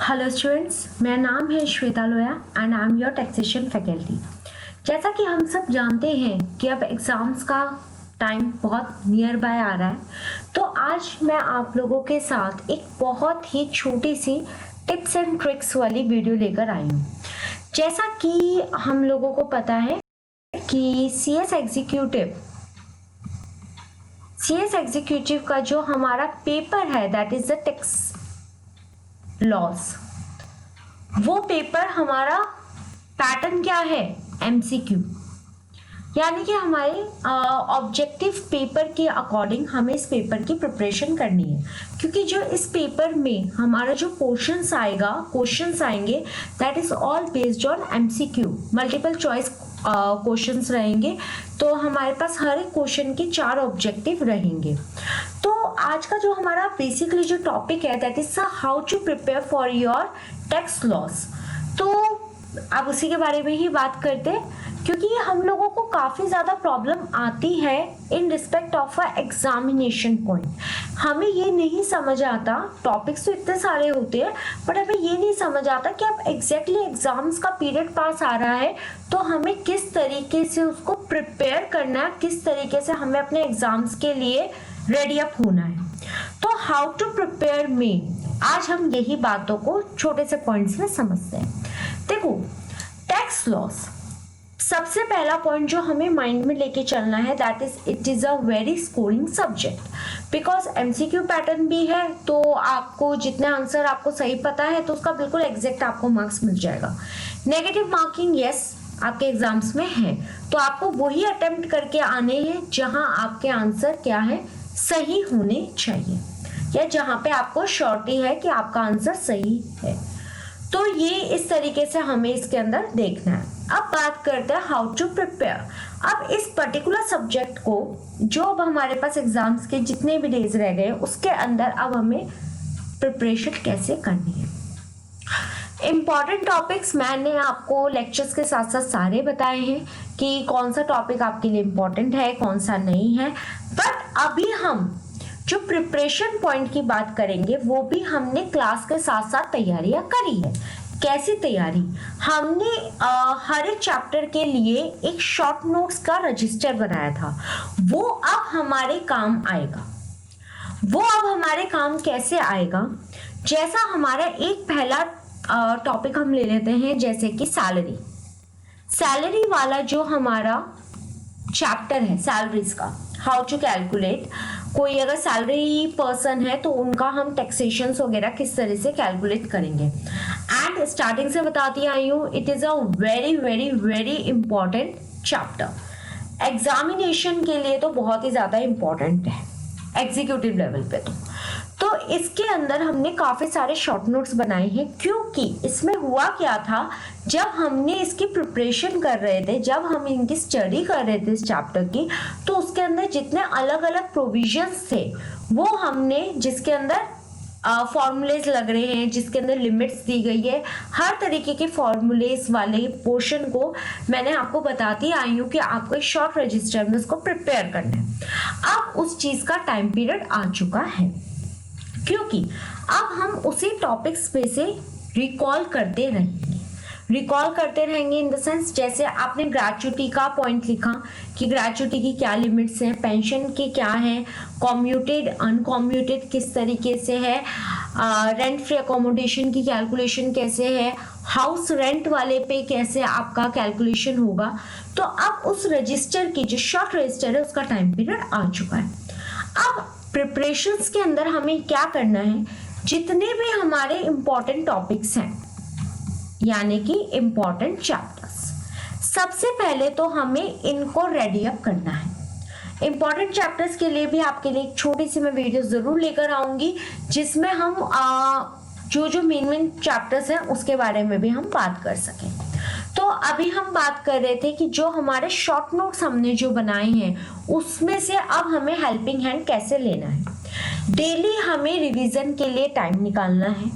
Hello students, मेरा नाम है Shweta Loya and I am your taxation faculty. जैसा कि हम सब जानते हैं कि अब एग्ज़ाम्स का टाइम बहुत नियर बाय आ रहा है, तो आज मैं आप लोगों के साथ एक बहुत ही छोटी सी टिप्स एंड ट्रिक्स वाली वीडियो लेकर आई हूँ। जैसा कि हम लोगों को पता है कि सीएस एग्जीक्यूटिव का जो हमारा पेपर है that is the tax loss, वो पेपर हमारा पैटर्न क्या है, एमसीक्यू, यानी कि हमारे ऑब्जेक्टिव पेपर के अकॉर्डिंग हमें इस पेपर की प्रिपरेशन करनी है। क्योंकि जो इस पेपर में हमारा जो क्वेश्चंस आएंगे that is all based on MCQ, multiple choice questions रहेंगे। तो हमारे पास हर एक क्वेश्चन के 4 ऑब्जेक्टिव रहेंगे। तो आज का जो हमारा बेसिकली जो टॉपिक है that is how to prepare for your tax laws. तो अब उसी के बारे में ही बात करते हैं, क्योंकि हम लोगों को काफ़ी ज़्यादा प्रॉब्लम आती है in respect of a examination point. हमें ये नहीं समझ आता, टॉपिक्स तो इतने सारे होते हैं बट हमें ये नहीं समझ आता कि अब एग्जैक्टली एग्जाम्स का पीरियड पास आ रहा है तो हमें किस तरीके से उसको प्रिपेयर करना है, किस तरीके से हमें अपने एग्जाम्स के लिए रेडी अप होना है। तो हाउ टू प्रिपेयर में आज हम यही बातों को छोटे से पॉइंट्स में समझते हैं। देखो, टैक्स लॉस सबसे पहला पॉइंट जो हमें माइंड में लेके चलना है that is it is a very scoring subject. Because MCQ pattern भी है, तो आपको जितने आंसर आपको सही पता है तो उसका बिल्कुल एग्जैक्ट आपको मार्क्स मिल जाएगा। नेगेटिव मार्किंग यस आपके एग्जाम्स में है, तो आपको वही अटेम्प्ट करके आने हैं जहां आपके आंसर क्या है, सही होने चाहिए, या जहां पे आपको श्योरिटी है कि आपका आंसर सही है। तो ये इस तरीके से हमें इसके अंदर देखना है। अब बात करते हैं हाउ टू प्रिपेयर। अब इस पर्टिकुलर सब्जेक्ट को जो अब हमारे पास एग्जाम्स के जितने भी डेज रह गए उसके अंदर अब हमें प्रिपरेशन कैसे करनी है। इम्पॉर्टेंट टॉपिक्स मैंने आपको लेक्चर्स के साथ साथ सारे बताए हैं कि कौन सा टॉपिक आपके लिए इम्पॉर्टेंट है, कौन सा नहीं है। बट अभी हम जो प्रिपरेशन पॉइंट की बात करेंगे वो भी हमने क्लास के साथ साथ तैयारियां करी है। कैसी तैयारी? हमने हर एक चैप्टर के लिए एक शॉर्ट नोट्स का रजिस्टर बनाया था, वो अब हमारे काम आएगा। वो अब हमारे काम कैसे आएगा? जैसा हमारा एक पहला टॉपिक हम ले लेते हैं, जैसे कि सैलरी वाला जो हमारा चैप्टर है सैलरीज का, हाउ टू कैलकुलेट। कोई अगर सैलरी पर्सन है तो उनका हम टैक्सेशन वगैरह किस तरह से कैलकुलेट करेंगे। एंड स्टार्टिंग से बताती आई हूँ, it is a very very very important chapter. Examination के लिए तो बहुत ही ज्यादा इंपॉर्टेंट है एग्जीक्यूटिव लेवल पे। तो इसके अंदर हमने काफी सारे शॉर्ट नोट्स बनाए हैं, क्योंकि इसमें हुआ क्या था, जब हमने इसकी प्रिपरेशन कर रहे थे, जब हम इनकी स्टडी कर रहे थे इस चैप्टर की, तो उसके अंदर जितने अलग अलग प्रोविजंस थे वो हमने, जिसके अंदर फॉर्मूलेज लग रहे हैं, जिसके अंदर लिमिट्स दी गई है, हर तरीके के फॉर्मूलेज वाले पोर्शन को मैंने आपको बताती आई हूँ कि आपको एक शॉर्ट रजिस्टर में उसको प्रिपेयर करना है। अब उस चीज का टाइम पीरियड आ चुका है, क्योंकि अब हम उसी टॉपिक्स पे से रिकॉल करते रहेंगे इन द सेंस, जैसे आपने ग्रेच्युटी का पॉइंट लिखा कि ग्रेच्युटी की क्या लिमिट्स हैं, पेंशन के क्या हैं, कॉम्यूटेड अनकॉम्यूटेड किस तरीके से है, रेंट फ्री अकोमोडेशन की कैलकुलेशन कैसे है, हाउस रेंट वाले पे कैसे आपका कैलकुलेशन होगा। तो अब उस रजिस्टर की जो शॉर्ट रजिस्टर है उसका टाइम पीरियड आ चुका है। अब प्रिपरेशंस के अंदर हमें क्या करना है, जितने भी हमारे इंपॉर्टेंट टॉपिक्स हैं यानी कि इंपॉर्टेंट चैप्टर्स, सबसे पहले तो हमें इनको रेडी अप करना है। इंपॉर्टेंट चैप्टर्स के लिए भी आपके लिए एक छोटी सी मैं वीडियो जरूर लेकर आऊंगी, जिसमें हम जो मेन चैप्टर्स हैं उसके बारे में भी हम बात कर सकें। तो अभी हम बात कर रहे थे कि जो हमारे शॉर्ट नोट्स हमने जो बनाए हैं उसमें से अब हमें हेल्पिंग हैंड कैसे लेना है। डेली हमें रिवीजन के लिए टाइम निकालना है,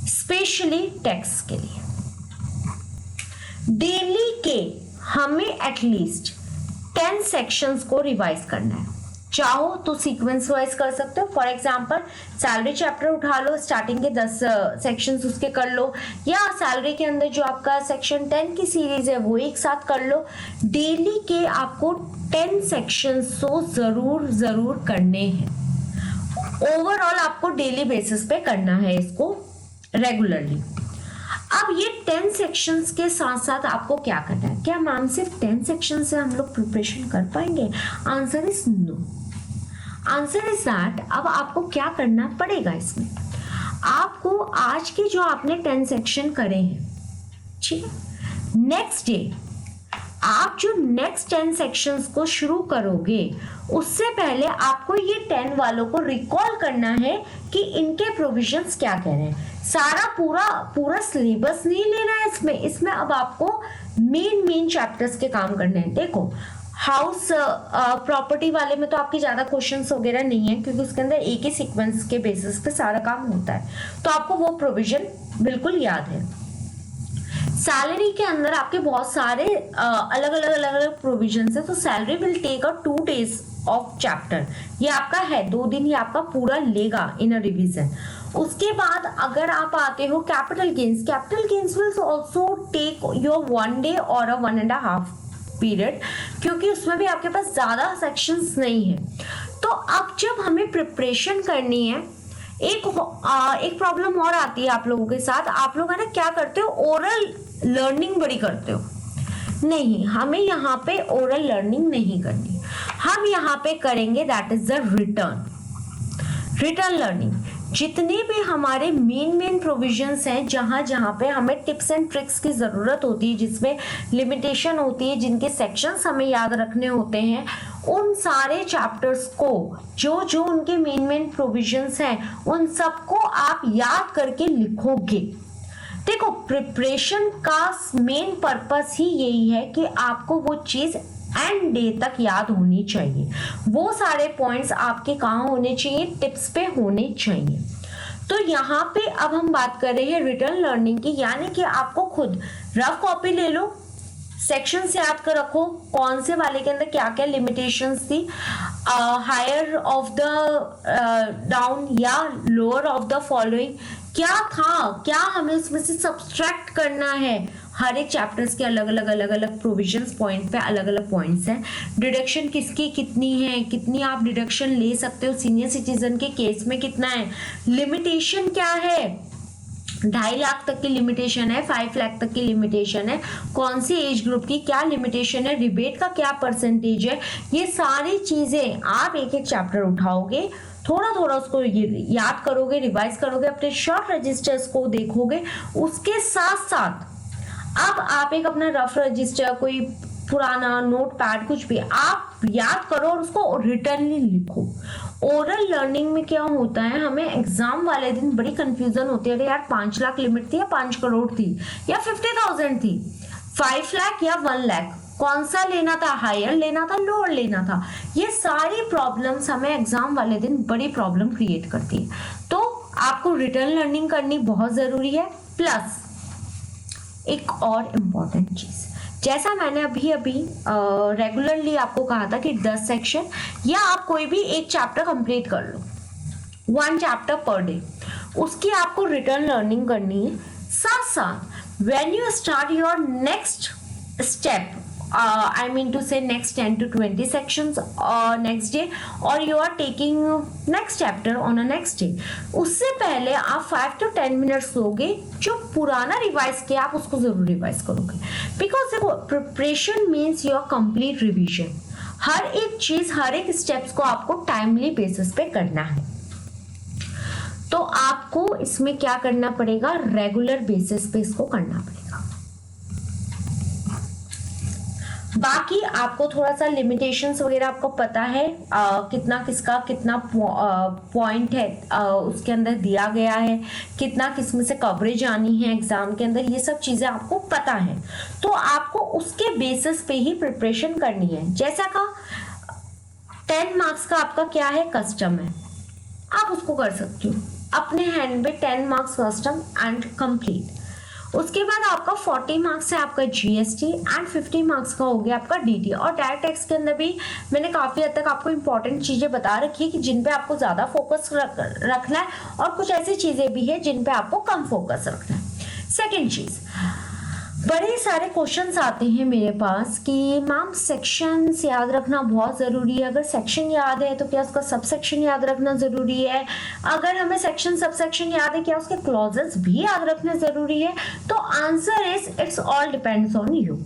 स्पेशली टैक्स के लिए। डेली के हमें एटलीस्ट 10 सेक्शंस को रिवाइज करना है। चाहो तो सीक्वेंस वाइज कर सकते हो। फॉर एग्जांपल सैलरी चैप्टर उठा लो, स्टार्टिंग के 10 सेक्शंस उसके कर लो, या सैलरी के अंदर जो आपका सेक्शन 10 की सीरीज है वो एक साथ कर लो। डेली के आपको 10 सेक्शंस तो जरूर करने हैं। ओवरऑल आपको डेली बेसिस पे करना है इसको रेगुलरली। अब ये 10 सेक्शंस के साथ साथ आपको क्या करना है? क्या मैम सिर्फ 10 सेक्शन से हम लोग प्रिपरेशन कर पाएंगे? Answer is no. Answer is that अब आपको क्या करना पड़ेगा इसमें, आपको आज के जो आपने 10 सेक्शन करे हैं, ठीक है, नेक्स्ट डे आप जो नेक्स्ट 10 सेक्शंस को शुरू करोगे उससे पहले आपको ये 10 वालों को रिकॉल करना है कि इनके प्रोविजंस क्या कह रहे हैं। सारा पूरा सिलेबस नहीं लेना है इसमें अब आपको मेन चैप्टर्स के काम करने हैं। देखो हाउस प्रॉपर्टी वाले में तो आपके ज्यादा क्वेश्चंस वगैरह नहीं है, क्योंकि उसके अंदर एक ही सीक्वेंस के बेसिस पे सारा काम होता है, तो आपको वो प्रोविजन बिल्कुल याद है। सैलरी के अंदर आपके बहुत सारे अलग प्रोविजंस है, तो salary will take 2 days of chapter. ये आपका है 2 दिन, ये आपका पूरा लेगा इन अ रिवीजन। उसके बाद अगर आप आते हो capital gains will also take your 1 day और 1.5 पीरियड, क्योंकि उसमें भी आपके पास ज्यादा सेक्शंस नहीं है। तो अब जब हमें प्रिपरेशन करनी है, एक प्रॉब्लम और आती है आप लोगों के साथ। आप लोग है ना क्या करते हो, ओरल लर्निंग बड़ी करते हो। नहीं, हमें यहाँ पे ओरल लर्निंग नहीं करनी, हम यहाँ पे करेंगे that is the return learning. जितने भी हमारे मेन प्रोविजंस हैं, जहाँ पे हमें टिप्स एंड ट्रिक्स की जरूरत होती है, जिसमें लिमिटेशन होती है, जिनके सेक्शंस हमें याद रखने होते हैं, उन सारे चैप्टर्स को जो उनके मेन प्रोविजंस हैं उन सबको आप याद करके लिखोगे। देखो प्रिपरेशन का मेन पर्पस ही यही है कि आपको वो चीज एंड डे तक याद होनी चाहिए। वो सारे पॉइंट्स आपके कहाँ होने चाहिए, टिप्स पे होने चाहिए। तो यहाँ पे अब हम बात कर रहे हैं रिटर्न लर्निंग की, यानी कि आपको खुद रफ कॉपी ले लो, सेक्शन से याद कर रखो कौन से वाले के अंदर क्या क्या लिमिटेशंस थी, हायर ऑफ द डाउन या लोअर ऑफ द फॉलोइंग क्या था, क्या हमें उसमें से सब्सट्रैक्ट करना है। हर एक चैप्टर्स के अलग अलग प्रोविजंस पॉइंट पे अलग अलग पॉइंट्स हैं। डिडक्शन किसकी कितनी है, कितनी आप डिडक्शन ले सकते हो, सीनियर सिटीजन के केस में कितना है, लिमिटेशन क्या है, 2.5 लाख तक की लिमिटेशन है, 5 लाख तक की लिमिटेशन है, कौन सी एज ग्रुप की क्या लिमिटेशन है, रिबेट का क्या परसेंटेज है। ये सारी चीजें आप एक चैप्टर उठाओगे, थोड़ा उसको याद करोगे, रिवाइज करोगे, अपने शॉर्ट रजिस्टर्स को देखोगे। उसके साथ साथ अब आप एक अपना रफ रजिस्टर, कोई पुराना नोट पैड, कुछ भी आप याद करो और उसको रिटर्नली लिखो। ओरल लर्निंग में क्या होता है, हमें एग्जाम वाले दिन बड़ी कंफ्यूजन होती है, अरे यार 5 लाख लिमिट थी या 5 करोड़ थी या 50,000 थी, 5 लाख या 1 लाख, कौन सा लेना था, हायर लेना था, लोअर लेना था। ये सारी प्रॉब्लम्स हमें एग्जाम वाले दिन बड़ी प्रॉब्लम क्रिएट करती है। तो आपको रिटर्न लर्निंग करनी बहुत जरूरी है। प्लस एक और इम्पॉर्टेंट चीज, जैसा मैंने अभी रेगुलरली आपको कहा था कि 10 सेक्शन या आप कोई भी एक चैप्टर कंप्लीट कर लो, 1 चैप्टर पर डे, उसकी आपको रिटर्न लर्निंग करनी है। साथ साथ when you start your next step, I mean to say next 10 to 20 sections next day, or you are taking next chapter on a next day, उससे पहले आप 5 to 10 minutes लोगे, जो पुराना रिवाइज किया आप उसको जरूर रिवाइज करोगे। बिकॉज देखो preparation means your complete revision, हर एक चीज हर एक स्टेप्स को आपको टाइमली बेसिस पे करना है। तो आपको इसमें क्या करना पड़ेगा, रेगुलर बेसिस पे इसको करना पड़ेगा। बाकी आपको थोड़ा सा लिमिटेशंस वगैरह आपको पता है, कितना किसका कितना पॉइंट है उसके अंदर दिया गया है, कितना किस में से कवरेज आनी है एग्जाम के अंदर, ये सब चीजें आपको पता है। तो आपको उसके बेसिस पे ही प्रिपरेशन करनी है। जैसा का 10 मार्क्स का आपका क्या है, कस्टम है, आप उसको कर सकते हो अपने हैंड में, 10 मार्क्स कस्टम एंड कंप्लीट। उसके बाद आपका 40 मार्क्स है आपका जीएसटी एंड 50 मार्क्स का हो गया आपका डीटी। और डायरेक्ट टैक्स के अंदर भी मैंने काफी हद तक आपको इंपॉर्टेंट चीजें बता रखी है कि जिन पे आपको ज्यादा फोकस रखना है और कुछ ऐसी चीजें भी है जिन पे आपको कम फोकस रखना है। सेकेंड चीज, बड़े सारे क्वेश्चंस आते हैं मेरे पास कि मैम सेक्शंस याद रखना बहुत ज़रूरी है, अगर सेक्शन याद है तो क्या उसका सब सेक्शन याद रखना ज़रूरी है, अगर हमें सेक्शन सब सेक्शन याद है क्या उसके क्लॉजेस भी याद रखना ज़रूरी है? तो answer is it's all depends on you,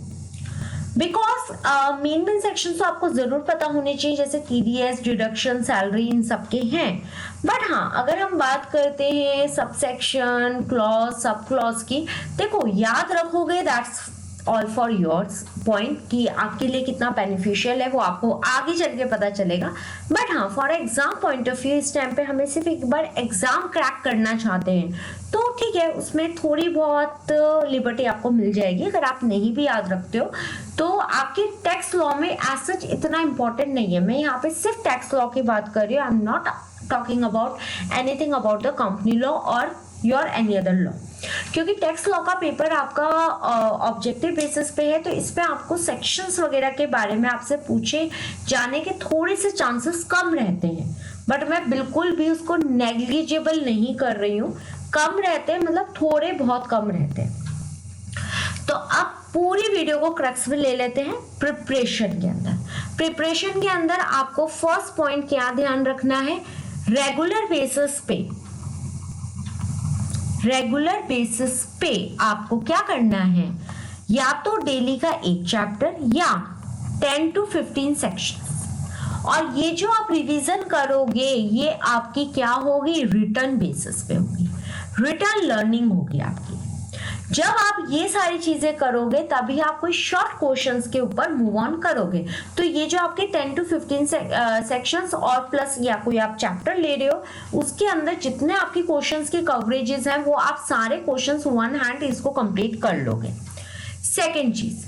because main section तो आपको जरूर पता होने चाहिए, जैसे टीडीएस, डिडक्शन, सैलरी, इन सबके हैं। बट हाँ, अगर हम बात करते हैं sub section, clause, sub clause की, देखो याद रखोगे that's all for yours point कि आपके लिए कितना बेनिफिशियल है वो आपको आगे चल के पता चलेगा। बट हाँ, for exam point of view इस टाइम पे हमें सिर्फ एक बार एग्जाम क्रैक करना चाहते हैं तो ठीक है, उसमें थोड़ी बहुत लिबर्टी आपको मिल जाएगी। अगर आप नहीं भी याद रखते हो तो आपके टैक्स लॉ में एज सच इतना इंपॉर्टेंट नहीं है। मैं यहाँ पे सिर्फ टैक्स लॉ की बात कर रही हूँ, I am not talking about anything about the company law और योर एनी अदर लॉ, क्योंकि टैक्स लॉ का पेपर आपका ऑब्जेक्टिव बेसिस पे है तो इस पे आपको सेक्शंस वगैरह के बारे में आपसे पूछे जाने के थोड़े से चांसेस कम रहते हैं। बट मैं बिल्कुल भी उसको नेग्लिजिबल नहीं कर रही हूँ, कम रहते हैं मतलब थोड़े बहुत कम रहते हैं। तो अब पूरी वीडियो को क्रक्स में ले लेते हैं प्रिपरेशन के अंदर। प्रिपरेशन के अंदर आपको फर्स्ट पॉइंट क्या ध्यान रखना है, रेगुलर बेसिस पे आपको क्या करना है, या तो डेली का एक चैप्टर या 10 to 15 सेक्शन। और ये जो आप रिवीजन करोगे ये आपकी क्या होगी, रिटर्न बेसिस पे होगी, रिटर्न लर्निंग होगी आपकी। जब आप ये सारी चीजें करोगे तभी आप कोई शॉर्ट क्वेश्चंस के ऊपर मूव ऑन करोगे। तो ये जो आपके 10 to 15 सेक्शंस और प्लस या कोई आप चैप्टर ले रहे हो उसके अंदर जितने आपकी क्वेश्चंस की कवरेजेस हैं वो आप सारे क्वेश्चंस वन हैंड इसको कंप्लीट कर लोगे। सेकेंड चीज,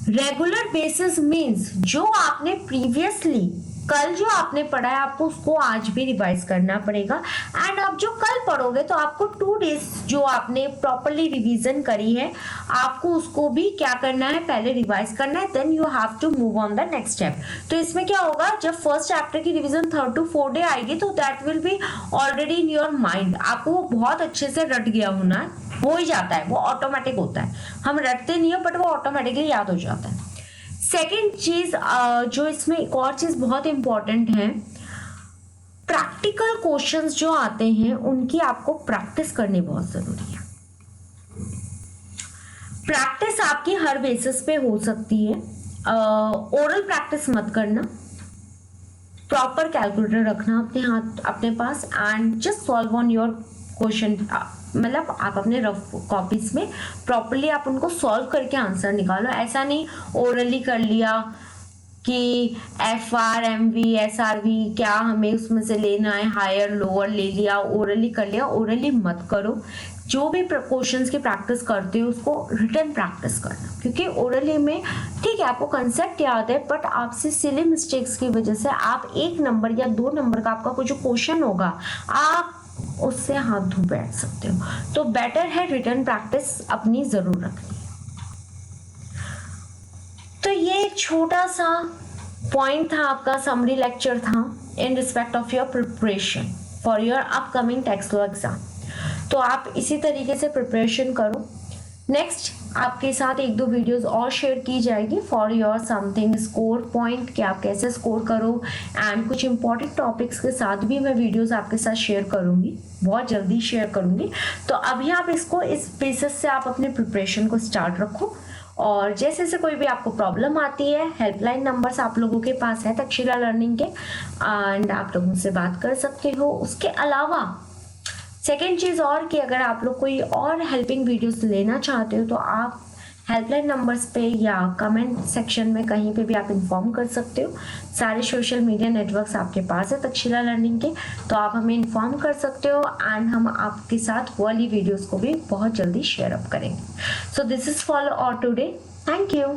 रेगुलर बेसिस मीन्स जो आपने प्रीवियसली कल जो आपने पढ़ा है आपको उसको आज भी रिवाइज करना पड़ेगा। एंड आप जो कल पढ़ोगे तो आपको 2 डेज जो आपने प्रॉपरली रिवीजन करी है आपको उसको भी क्या करना है, पहले रिवाइज करना है, then you have to move on the next step. तो इसमें क्या होगा, जब फर्स्ट चैप्टर की revision 3rd to 4th day आएगी तो that will be already in your mind, आपको वो बहुत अच्छे से रट गया होना है, हो ही जाता है, वो ऑटोमेटिक होता है, हम रटते नहीं है बट वो ऑटोमेटिकली याद हो जाता है। सेकेंड चीज जो इसमें एक और चीज बहुत इंपॉर्टेंट है, प्रैक्टिकल क्वेश्चंस जो आते हैं उनकी आपको प्रैक्टिस करनी बहुत जरूरी है। प्रैक्टिस आपकी हर बेसिस पे हो सकती है, ओरल प्रैक्टिस मत करना, प्रॉपर कैलकुलेटर रखना अपने हाथ अपने पास and just solve on your question, मतलब आप अपने रफ कॉपीज में प्रॉपरली आप उनको सॉल्व करके आंसर निकालो। ऐसा नहीं ओरली कर लिया कि FR MV SRV क्या हमें उसमें से लेना है, हायर लोअर ले लिया, ओरली कर लिया, ओरली मत करो। जो भी क्वेश्चंस की प्रैक्टिस करते हो उसको रिटर्न प्रैक्टिस करना, क्योंकि ओरली में ठीक है आपको कंसेप्ट याद है बट आपसे सिली मिस्टेक्स की वजह से आप 1 नंबर या 2 नंबर का आपका कोई जो क्वेश्चन होगा आप उससे हाथ धो बैठ सकते हो। तो बेटर है रिटर्न प्रैक्टिस अपनी जरूर रखनी है। तो ये एक छोटा सा पॉइंट था, आपका समरी लेक्चर था in respect of your preparation for your upcoming tax law exam. तो आप इसी तरीके से प्रिपरेशन करो। नेक्स्ट आपके साथ 1-2 वीडियोस और शेयर की जाएगी for your something score point, कि आप कैसे स्कोर करो, एंड कुछ इंपॉर्टेंट टॉपिक्स के साथ भी मैं वीडियोस आपके साथ शेयर करूंगी, बहुत जल्दी शेयर करूंगी। तो अभी आप इसको इस बेसिस से आप अपने प्रिपरेशन को स्टार्ट रखो, और जैसे जैसे कोई भी आपको प्रॉब्लम आती है हेल्पलाइन नंबर्स आप लोगों के पास है तक्षशिला लर्निंग के, एंड आप लोगों से बात कर सकते हो। उसके अलावा सेकेंड चीज़ और कि अगर आप लोग कोई और हेल्पिंग वीडियोस लेना चाहते हो तो आप हेल्पलाइन नंबर्स पे या कमेंट सेक्शन में कहीं पे भी आप इन्फॉर्म कर सकते हो। सारे सोशल मीडिया नेटवर्क्स आपके पास है तक्षशिला लर्निंग के, तो आप हमें इन्फॉर्म कर सकते हो एंड हम आपके साथ वाली वीडियोस को भी बहुत जल्दी शेयर अप करेंगे। So this is for all today, thank you.